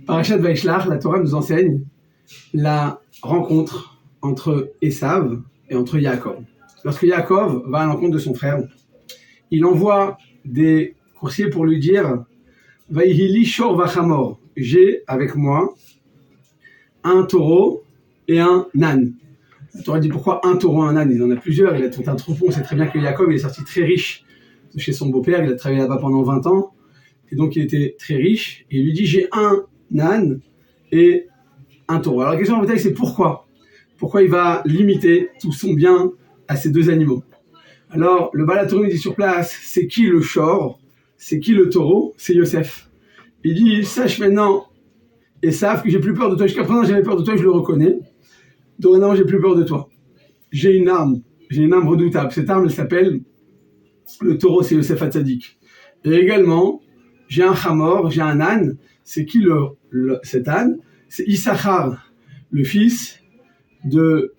Parashat Vaishlach, la Torah nous enseigne la rencontre entre Esav et entre Yaakov. Lorsque Yaakov va à l'encontre de son frère, il envoie des coursiers pour lui dire « Vaihili shor vachamor » j'ai avec moi un taureau et un âne. La Torah dit pourquoi un taureau et un âne? Il en a plusieurs, il a tout un troupeau. On sait très bien que Yaakov il est sorti très riche de chez son beau-père, il a travaillé là-bas pendant 20 ans, et donc il était très riche, et il lui dit j'ai un âne et un taureau. Alors la question en bataille c'est pourquoi il va limiter tout son bien à ces deux animaux? Alors le Baal HaTurim dit sur place, c'est qui le shor, c'est qui le taureau? C'est Yosef. Il dit sache maintenant Esav que j'ai plus peur de toi, jusqu'à présent j'avais peur de toi, je le reconnais, dorénavant j'ai plus peur de toi. J'ai une arme redoutable, cette arme elle s'appelle le taureau, c'est Yosef Hatzadik. Et également j'ai un chamor, j'ai un âne. C'est qui cet âne? C'est Issachar, le fils de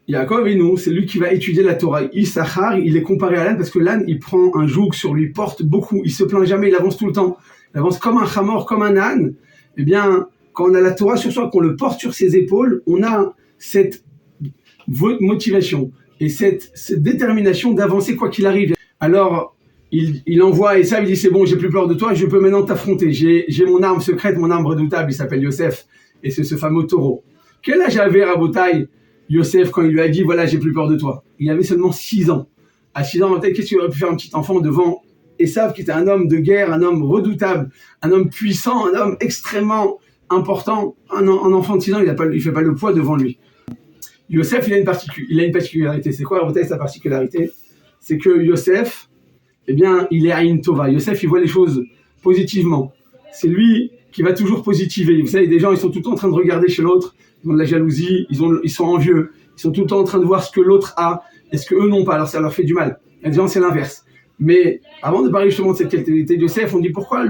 Yaakov et nous. C'est lui qui va étudier la Torah. Issachar, il est comparé à l'âne parce que l'âne, il prend un joug sur lui, porte beaucoup, il se plaint jamais, il avance tout le temps. Il avance comme un chamor, comme un âne. Eh bien, quand on a la Torah sur soi, qu'on le porte sur ses épaules, on a cette motivation et cette détermination d'avancer quoi qu'il arrive. Alors, il envoie Esav, il dit c'est bon, j'ai plus peur de toi, je peux maintenant t'affronter. J'ai mon arme secrète, mon arme redoutable, il s'appelle Yosef, et c'est ce fameux taureau. Quel âge avait Rabotai Yosef quand il lui a dit voilà, j'ai plus peur de toi? Il avait seulement 6 ans. À 6 ans, qu'est-ce qu'il aurait pu faire un petit enfant devant Esav, qui était un homme de guerre, un homme redoutable, un homme puissant, un homme extrêmement important? Un enfant de 6 ans, il fait pas le poids devant lui. Yosef, il a une particularité. C'est quoi Rabotai, sa particularité? C'est que Yosef, eh bien, il est Aïn Tova. Yosef, il voit les choses positivement. C'est lui qui va toujours positiver. Vous savez, des gens, ils sont tout le temps en train de regarder chez l'autre, ils ont de la jalousie, ils sont envieux, ils sont tout le temps en train de voir ce que l'autre a et ce qu'eux n'ont pas, alors ça leur fait du mal. Il y a des gens, c'est l'inverse. Mais avant de parler justement de cette qualité de Yosef, on dit pourquoi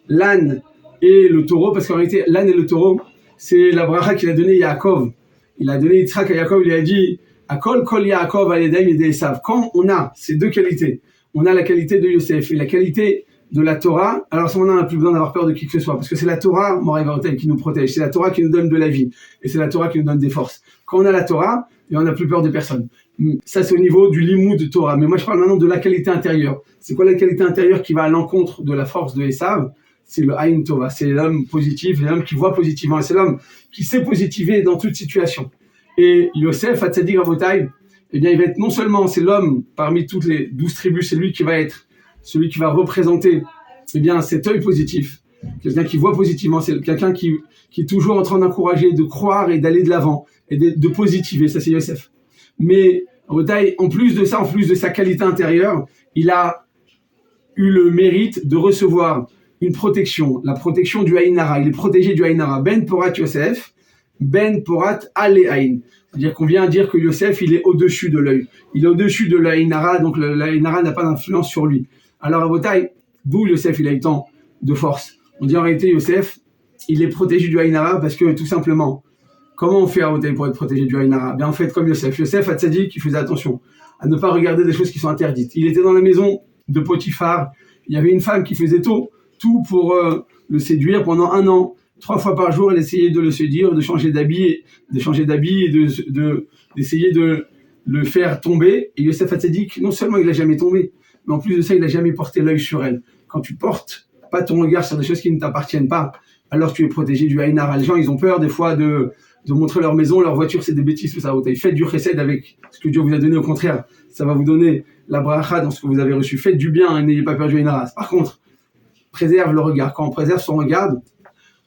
l'âne et le taureau? Parce qu'en réalité, l'âne et le taureau, c'est la bracha qu'il a donnée à Yaakov. Il a donné Yitzhak à Yaakov, il lui a dit Akol kol Yaakov aledem et Esav. Quand on a ces deux qualités, on a la qualité de Yosef et la qualité de la Torah, alors à ce moment-là, on n'a plus besoin d'avoir peur de qui que ce soit, parce que c'est la Torah, Moray Varotel, qui nous protège, c'est la Torah qui nous donne de la vie, et c'est la Torah qui nous donne des forces. Quand on a la Torah, et on n'a plus peur de personne. Ça, c'est au niveau du limoud de Torah. Mais moi, je parle maintenant de la qualité intérieure. C'est quoi la qualité intérieure qui va à l'encontre de la force de Esav? C'est le Aïn Tova, c'est l'homme positif, l'homme qui voit positivement, et c'est l'homme qui sait positiver dans toute situation. Et Yosef, Hatzadik Rabotai, eh bien, il va être non seulement, c'est l'homme parmi toutes les 12 tribus, c'est lui qui va être celui qui va représenter, eh bien, cet œil positif. Quelqu'un qui voit positivement, c'est quelqu'un qui est toujours en train d'encourager, de croire et d'aller de l'avant, et de positiver. Ça, c'est Yosef. Mais, Rabotai, en plus de ça, en plus de sa qualité intérieure, il a eu le mérite de recevoir une protection, la protection du Aïn Hara. Il est protégé du Aïn Hara. Ben Porat Yosef, Ben Porat Ale Aïn. C'est-à-dire qu'on vient dire que Yosef, il est au-dessus de l'œil. Il est au-dessus de l'Aïn Hara, donc l'Aïn Hara n'a pas d'influence sur lui. Alors à Rabotai, d'où Yosef, il a eu tant de force? On dit en réalité, Yosef, il est protégé du Aïn Hara parce que tout simplement, comment on fait à Rabotai pour être protégé du Aïn Hara? Bien, en fait, comme Yosef. Yosef, Hatzadik, il faisait attention à ne pas regarder des choses qui sont interdites. Il était dans la maison de Potiphar. Il y avait une femme qui faisait tout pour le séduire pendant 1 an. 3 fois par jour, elle essayait de le séduire, de changer d'habit et d'essayer de le faire tomber. Et Yosef Hatzadik, non seulement il n'a jamais tombé, mais en plus de ça, il n'a jamais porté l'œil sur elle. Quand tu portes pas ton regard sur des choses qui ne t'appartiennent pas, alors tu es protégé du Aïn Hara. Les gens, ils ont peur des fois de montrer leur maison, leur voiture, c'est des bêtises, tout ça. Faites du chesed avec ce que Dieu vous a donné, au contraire. Ça va vous donner la bracha dans ce que vous avez reçu. Faites du bien et n'ayez pas peur du Aïn Hara. Par contre, préserve le regard. Quand on préserve son regard,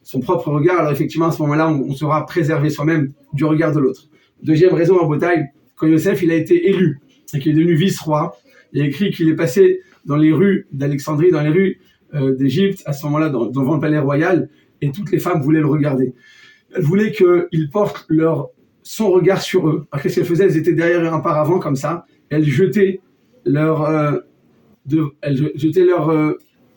son propre regard, alors effectivement, à ce moment-là, on sera préservé soi-même du regard de l'autre. Deuxième raison, à Botaï, quand Yosef, il a été élu et qu'il est devenu vice-roi, il a écrit qu'il est passé dans les rues d'Alexandrie, dans les rues d'Égypte, à ce moment-là, devant le palais royal, et toutes les femmes voulaient le regarder. Elles voulaient qu'il porte son regard sur eux. Alors qu'est-ce qu'elles faisaient? Elles étaient derrière un paravent, comme ça, elles jetaient leur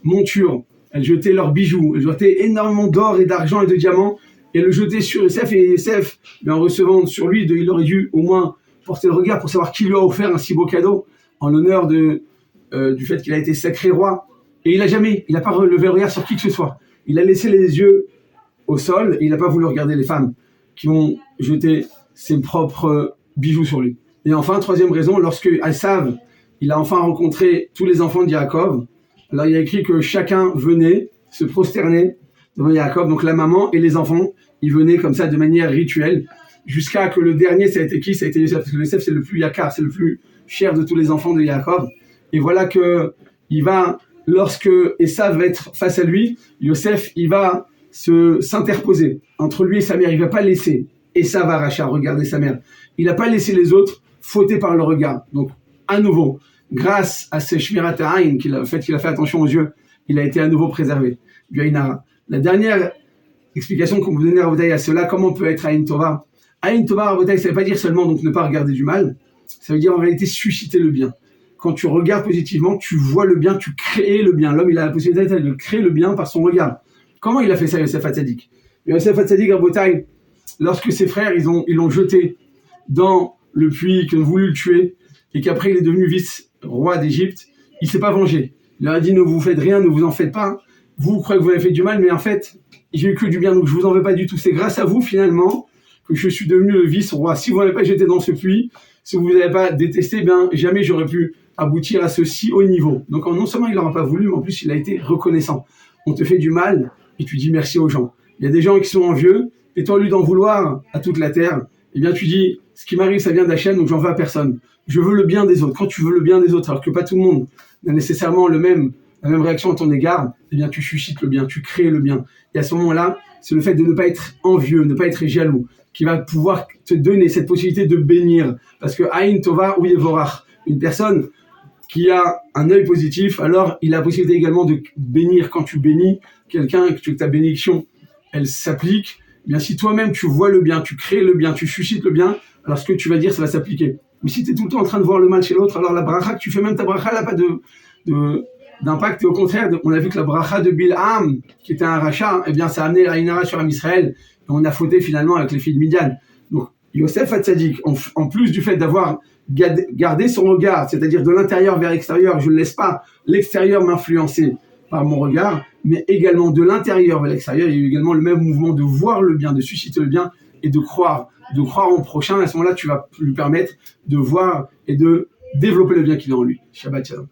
monture, elles jetaient leurs bijoux, elles jetaient énormément d'or et d'argent et de diamants, et elles le jetaient sur Yosef, et Yosef, en recevant sur lui, il aurait dû au moins porter le regard pour savoir qui lui a offert un si beau cadeau, en l'honneur du fait qu'il a été sacré roi. Et il n'a pas relevé le regard sur qui que ce soit. Il a laissé les yeux au sol et il n'a pas voulu regarder les femmes qui ont jeté ses propres bijoux sur lui. Et enfin, troisième raison, lorsque Esav, il a enfin rencontré tous les enfants de Yaakov, alors il y a écrit que chacun venait se prosterner devant Yaakov, donc la maman et les enfants, ils venaient comme ça de manière rituelle, jusqu'à que le dernier, ça a été qui? Ça a été Yosef, parce que Yosef c'est le plus yakar, c'est le plus cher de tous les enfants de Yaakov. Et voilà que il va, lorsque Esav va être face à lui, Yosef, il va s'interposer entre lui et sa mère. Il va pas laisser Esav Aracha regarder sa mère. Il n'a pas laissé les autres fauter par le regard. Donc, à nouveau, grâce à ce Shmirat Ha'ain, qu'il a fait attention aux yeux, il a été à nouveau préservé. La dernière explication qu'on vous donnait à Rabotai à cela, comment on peut être Aïn Tova. Aïn Tova, Rabotai, ça ne veut pas dire seulement donc ne pas regarder du mal, ça veut dire en réalité susciter le bien. Quand tu regardes positivement, tu vois le bien, tu crées le bien. L'homme, il a la possibilité de créer le bien par son regard. Comment il a fait ça, Yosef Hatzadik? Yosef Hatzadik, Rabotai, lorsque ses frères, ils l'ont jeté dans le puits, qu'ils ont voulu le tuer, et qu'après il est devenu vice-roi d'Égypte, il s'est pas vengé. Il leur a dit, ne vous faites rien, ne vous en faites pas. Vous croyez que vous avez fait du mal, mais en fait, j'ai eu que du bien, donc je vous en veux pas du tout. C'est grâce à vous, finalement, que je suis devenu le vice-roi. Si vous n'avez pas jeté dans ce puits, si vous n'avez pas détesté, bien, jamais j'aurais pu aboutir à ce si haut niveau. Donc, non seulement il n'aura pas voulu, mais en plus, il a été reconnaissant. On te fait du mal, et tu dis merci aux gens. Il y a des gens qui sont envieux, et toi, au lieu d'en vouloir à toute la terre, eh bien, tu dis, ce qui m'arrive, ça vient d'Hachem, donc j'en veux à personne. Je veux le bien des autres. Quand tu veux le bien des autres, alors que pas tout le monde n'a nécessairement la même réaction à ton égard, eh bien, tu suscites le bien, tu crées le bien. Et à ce moment-là, c'est le fait de ne pas être envieux, ne pas être jaloux, qui va pouvoir te donner cette possibilité de bénir. Parce que Aïn Tova ou Yevorach, une personne qui a un œil positif, alors il a la possibilité également de bénir. Quand tu bénis quelqu'un, que ta bénédiction, elle s'applique, eh bien, si toi-même tu vois le bien, tu crées le bien, tu suscites le bien, alors ce que tu vas dire, ça va s'appliquer. Mais si tu es tout le temps en train de voir le mal chez l'autre, alors la bracha que tu fais, même ta bracha, elle n'a pas d'impact. Et au contraire, on a vu que la bracha de Bil'am, qui était un rachat, eh bien, ça a amené la Inara sur Israël, et on a fauté finalement avec les filles de Midian. Donc, Yosef Hatzadik, en plus du fait d'avoir gardé son regard, c'est-à-dire de l'intérieur vers l'extérieur, je ne laisse pas l'extérieur m'influencer par mon regard, mais également de l'intérieur vers l'extérieur, il y a eu également le même mouvement de voir le bien, de susciter le bien et de croire en prochain. À ce moment-là, tu vas lui permettre de voir et de développer le bien qu'il a en lui. Shabbat Shalom.